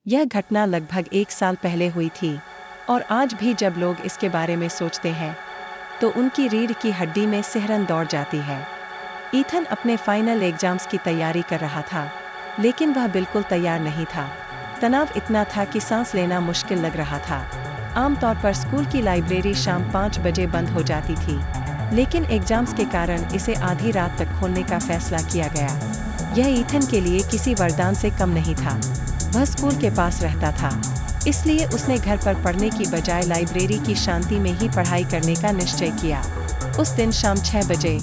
यह घटना लगभग 1 साल पहले हुई थी और आज भी जब लोग इसके बारे में सोचते हैं तो उनकी रीढ़ की हड्डी में सिहरन दौड़ जाती है। ईथन अपने फाइनल एग्जाम्स की तैयारी कर रहा था, लेकिन वह बिल्कुल तैयार नहीं था। तनाव इतना था कि सांस लेना मुश्किल लग रहा था। आमतौर पर स्कूल की लाइब्रेरी शाम 5 बजे बंद हो जाती थी, लेकिन एग्जाम्स के कारण इसे आधी रात तक खोलने का फैसला किया गया। यह ईथन के लिए किसी वरदान से कम नहीं था। वह स्कूल के पास रहता था, इसलिए उसने घर पर पढ़ने की बजाय लाइब्रेरी की शांति में ही पढ़ाई करने का निश्चय किया। उस दिन शाम 6 बजे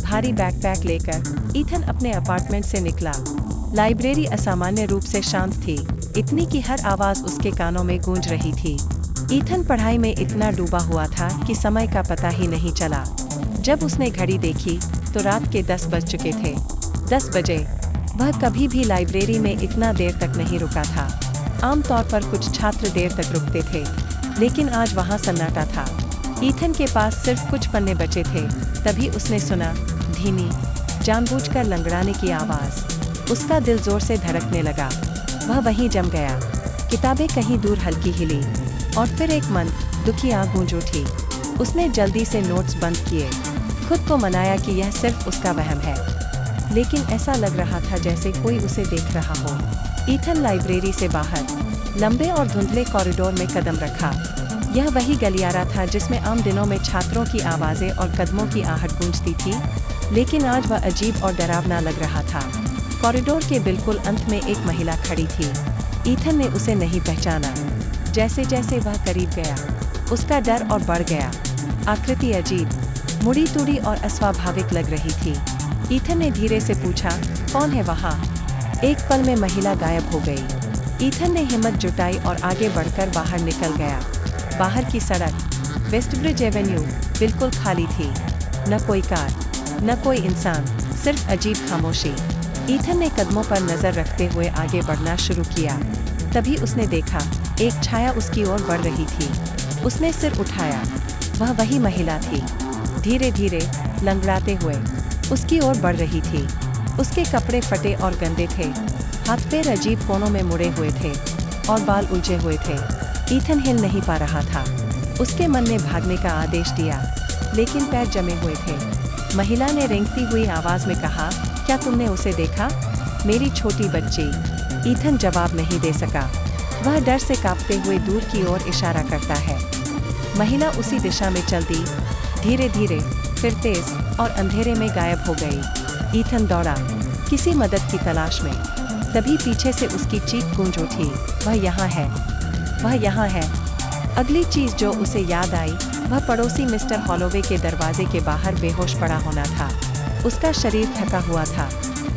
भारी बैकपैक लेकर ईथन अपने अपार्टमेंट से निकला। लाइब्रेरी असामान्य रूप से शांत थी, इतनी कि हर आवाज उसके कानों में गूंज रही थी। ईथन पढ़ाई में इतना डूबा हुआ था कि समय का पता ही नहीं चला। जब उसने घड़ी देखी तो रात के 10 बज चुके थे। 10 बजे। वह कभी भी लाइब्रेरी में इतना देर तक नहीं रुका था। आमतौर पर कुछ छात्र देर तक रुकते थे, लेकिन आज वहाँ सन्नाटा था। ईथन के पास सिर्फ कुछ पन्ने बचे थे। तभी उसने सुना, धीमी, जानबूझकर लंगड़ाने की आवाज़। उसका दिल जोर से धड़कने लगा। वह वहीं जम गया। किताबें कहीं दूर हल्की हिली और फिर एक मंद, दुखी आह गूंज उठी। उसने जल्दी से नोट्स बंद किए, खुद को मनाया कि यह सिर्फ उसका वहम है, लेकिन ऐसा लग रहा था जैसे कोई उसे देख रहा हो। ईथन लाइब्रेरी से बाहर लंबे और धुंधले कॉरिडोर में कदम रखा। यह वही गलियारा था जिसमें आम दिनों में छात्रों की आवाज़ें और कदमों की आहट गूंजती थी, लेकिन आज वह अजीब और डरावना लग रहा था। कॉरिडोर के बिल्कुल अंत में एक महिला खड़ी थी। ईथन ने उसे नहीं पहचाना। जैसे जैसे वह करीब गया, उसका डर और बढ़ गया। आकृति अजीब, मुड़ी तुड़ी और अस्वाभाविक लग रही थी। ईथन ने धीरे से पूछा, कौन है वहाँ? एक पल में महिला गायब हो गई। ईथन ने हिम्मत जुटाई और आगे बढ़कर बाहर निकल गया। बाहर की सड़क, वेस्टब्रिज एवेन्यू, बिल्कुल खाली थी। न कोई कार, न कोई इंसान, सिर्फ अजीब खामोशी। ईथन ने कदमों पर नजर रखते हुए आगे बढ़ना शुरू किया। तभी उसने देखा, एक छाया उसकी ओर बढ़ रही थी। उसने सिर उठाया। वह वही महिला थी, धीरे धीरे, लंगड़ाते हुए उसकी ओर बढ़ रही थी। उसके कपड़े फटे और गंदे थे, हाथ पैर अजीब कोनों में मुड़े हुए थे और बाल उलझे हुए थे। ईथन हिल नहीं पा रहा था। उसके मन ने भागने का आदेश दिया, लेकिन पैर जमे हुए थे। महिला ने रेंगती हुई आवाज में कहा, क्या तुमने उसे देखा? मेरी छोटी बच्ची। ईथन जवाब नहीं दे सका। वह डर से कांपते हुए दूर की ओर इशारा करता है। महिला उसी दिशा में चल दी, धीरे धीरे, फिर तेज, और अंधेरे में गायब हो गई। ईथन दौड़ा, किसी मदद की तलाश में। तभी पीछे से उसकी चीख गूंज उठी, वह यहाँ है, वह यहाँ है। अगली चीज जो उसे याद आई, वह पड़ोसी मिस्टर हॉलोवे के दरवाजे के बाहर बेहोश पड़ा होना था। उसका शरीर थका हुआ था,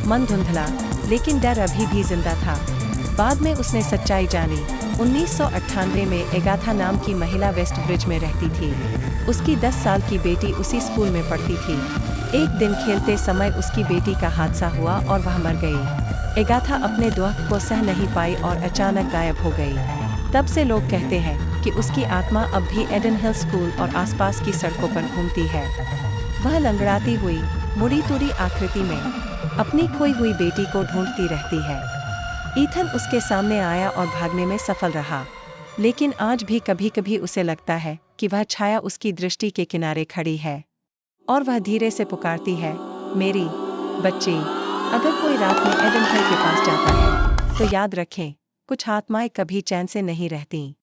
मन धुंधला, लेकिन डर अभी भी जिंदा था। बाद में उसने सच्चाई जानी। 1998 में एगाथा नाम की महिला वेस्टब्रिज में रहती थी। उसकी 10 साल की बेटी उसी स्कूल में पढ़ती थी। एक दिन खेलते समय उसकी बेटी का हादसा हुआ और वह मर गई। एगाथा अपने दुख को सह नहीं पाई और अचानक गायब हो गई। तब से लोग कहते हैं कि उसकी आत्मा अब भी एडन हिल स्कूल और आसपास की सड़कों पर घूमती है। वह लंगड़ाती हुई, मुड़ी तुड़ी आकृति में अपनी खोई हुई बेटी को ढूंढती रहती है। ईथन उसके सामने आया और भागने में सफल रहा, लेकिन आज भी कभी कभी उसे लगता है कि वह छाया उसकी दृष्टि के किनारे खड़ी है और वह धीरे से पुकारती है, मेरी बच्ची। अगर कोई रात में एडन हिल के पास जाता है तो याद रखें, कुछ आत्माएं कभी चैन से नहीं रहती।